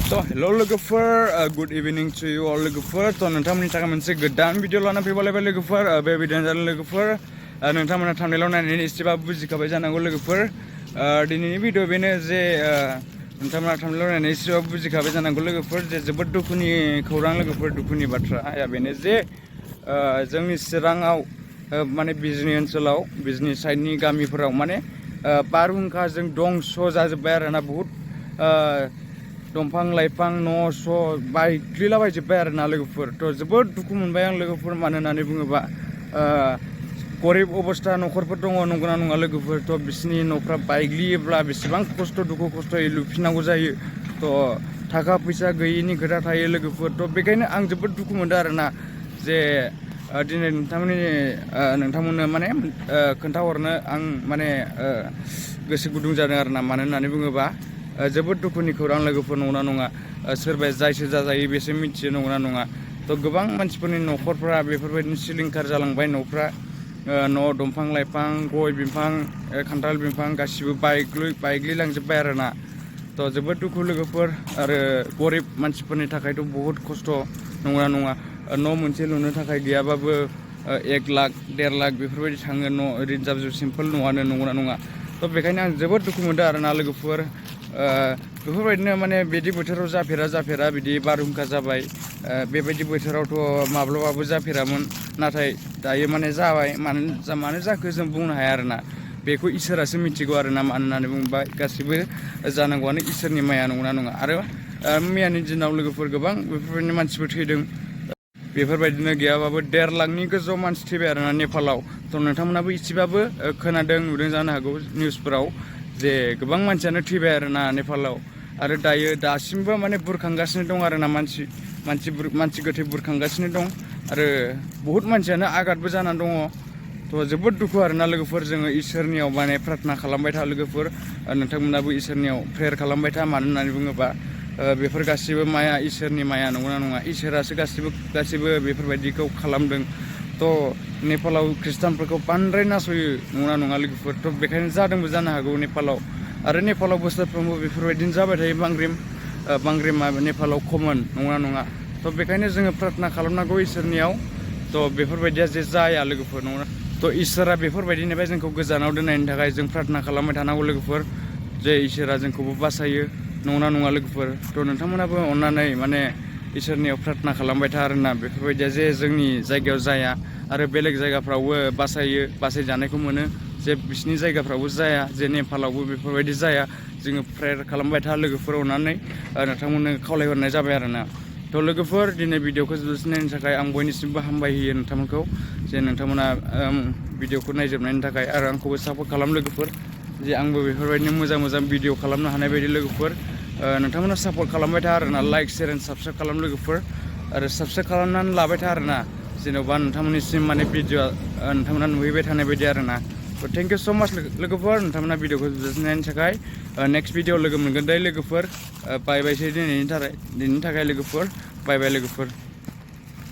So hello lwgwpwr, good evening to you all lwgwpwr. So नोंथांमोननि थाखाय मोनसे गोदान भिडिअ लाना फैबाय lwgwpwr. बे भिडिअ'आनो जादों lwgwpwr. नोंथांमोना थांनायाव नायनानै एसेबाबो बुजिखाबाय जानांगौ lwgwpwr. दिनैनि भिडिअ बेनो जे नोंथांमोना थांनायाव नायनानै एसेबाबो बुजिखाबाय जानांगौ lwgwpwr जे जोबोद दुखुनि खौरां lwgwpwr, दुखुनि बाथ्राया बेनो जे जोंनि चिराङाव माने बिजनि ओनसोलाव बिजनि साइडनि गामिफोराव माने बारहुंखाजों दंस' जाजोब्बाय आरोना बहुद दंफां लाइफां न' स' बायग्लिलाबायजोब्बाय आरोना lwgwpwr. थ' जोबोद दुखु मोनबाय आं lwgwpwr, मानो होननानै बुङोबा गरिब अबस्था न'खरफोर दङ, नंगौना नङा lwgwpwr? थ' बिसिनि न'फ्रा बायग्लियोब्ला बेसेबां खस्थ' दुखु खस्थ'यै लुफिननांगौ जायो. थ' थाखा फैसा गैयिनि खोथा थायो lwgwpwr. थ' बेखायनो आं जोबोद दुखु मोनदों आरोना जे दिनै नोंथांमोननो माने खोन्थाहरनो आं माने गोसो गुदुं जादों आरोना, मानो होननानै बुङोबा जोबोद दुखुनि खौरां lwgwpwr, नंगौना नङा? सोरबाया जायसो जाजायो बेसो मिथियो, नंगौना नङा? थ' गोबां मानसिफोरनि न'खरफ्रा बेफोरबायदिनो सिलिंखार जालांबाय, न'फ्रा न' दंफां लाइफां गय बिफां खान्थाल बिफां गासिबो बायग्लिलांजोब्बाय आरोना. थ' जोबोद दुखु lwgwpwr. आरो गरिब मानसिफोरनि थाखायथ' बहुद खस्थ', नंगौना नङा? न' मोनसे लुनो थाखाय गैयाबाबो 1 लाख 1.5 लाख बेफोरबायदि थाङो न' ओरैनो जाब सिम्पोल न'आनो, नंगौना नङा? थ' बेखायनो आं जोबोद दुखु मोनदों आरोना lwgwpwr. बेफोरबायदिनो माने बिदि बोथोराव जाफेरा बिदि बारहुंखा जाबाय. बेबायदि बोथोरावथ' माब्लाबाबो जाफेरामोन, नाथाय दायो माने जाबाय. मानो जाखो जों बुंनो हाया आरोना, बेखौ इसोरासो मिथिगौ आरोना. मानो होननानै बुङोबा गासिबो जानांगौआनो इसोरनि माया, नंगौना नङा? आरो मैयानि दिनाव lwgwpwr गोबां बेफोरबायदिनो मानसिफोर थैदों. बेफोरबायदिनो गैयाबाबो 1.5 लाखनि गोजौआव मानसि थैबाय आरोना नेपालाव. थ' नोंथांमोनाबो इसेबाबो खोनादों नुदों जानो हागौ निउसफोराव जे गोबां मानसियानो थैबाय आरोना नेपालाव. आरो दासिमबो माने बुरखांगासिनो दं आरोना, मानसि गोथै बुरखांगासिनो दं. आरो बहुद मानसियानो आघातबो जानानै दङ. थ' जोबोद दुखु आरोना lwgwpwr. जोङो इसोरनियाव माने प्रार्थना खालामबाय था lwgwpwr. नोंथांमोनाबो इसोरनियाव प्रेयार खालामबाय था, मानो होननानै बुङोबा बेफोर गासिबो माया इसोरनि माया, नंगौना नङा? इसोरासो गासिबो बेफोरबायदिखौ खालामदों. थ' नेपालाव खृष्टानफोरखौ बांद्राय नासयो, नंगौना नङा lwgwpwr? थ' बेखायनो जादोंबो जानो हागौ नेपालाव. आरो नेपालाव बोसोरफ्रोमबो बेफोरबायदिनो जाबाय थायो बांग्रिमा नेपालाव कमन, नंगौना नङा? थ' बेखायनो जोङो प्रार्थना खालामनांगौ इसोरनियाव. थ' बेफोरबायदिया जे जाया lwgwpwr, नंगौना? थ' इसोरा बेफोरबायदिनिफ्राय जोंखौ गोजानाव दोननायनि थाखाय जों प्रार्थना खालामबाय थानांगौ lwgwpwr, जे इसोरा जोंखौबो बासायो, नंगौना नङा lwgwpwr? थ' नोंथांमोनाबो अननानै माने इसोरनियाव प्रार्थना खालामबाय था आरोना, बेफोरबायदिया जे जोंनि जायगायाव जाया आरो बेलेग जायगाफ्रावबो बासायजानायखौ मोनो, जे बिसिनि जायगाफ्रावबो जाया, जे नेपालावबो बेफोरबायदि जाया. जोङो प्रेयार खालामबाय था lwgwpwr, अननानै नोंथांमोननो खावलायहरनाय जाबाय आरोना. थ' lwgwpwr, दिनै भिडिअखौ जोबजासिम थाखाय आं बयनिसिमबो हामबाय होयो नोंथांमोनखौ, जे नोंथांमोना भिडिअखौ नायजोबनायनि थाखाय. आरो आंखौबो सापर्ट खालाम lwgwpwr, जे आंबो बेफोरबायदिनो मोजां भिडिअ खालामनो हानाय बायदि lwgwpwr. नोंथांमोना सापर्ट खालामबाय था आरोना, लाइक शेयार एन्ड साबस्क्राइब खालाम lwgwpwr. आरो साबस्क्राइब खालामनानै लाबाय था आरोना, जेन'बा नोंथांमोननिसिम माने भिडिअ नोंथांमोना नुहैबाय थानाय बायदि आरोना. थेंक इउ स' माच lwgwpwr, नोंथांमोना भिडिअखौ जोबजासिमनि थाखाय. नेक्स्ट भिडिअ लोगो मोनगोन दे lwgwpwr. बाय बायसै दिनैनि थाखाय lwgwpwr. बाय lwgwpwr.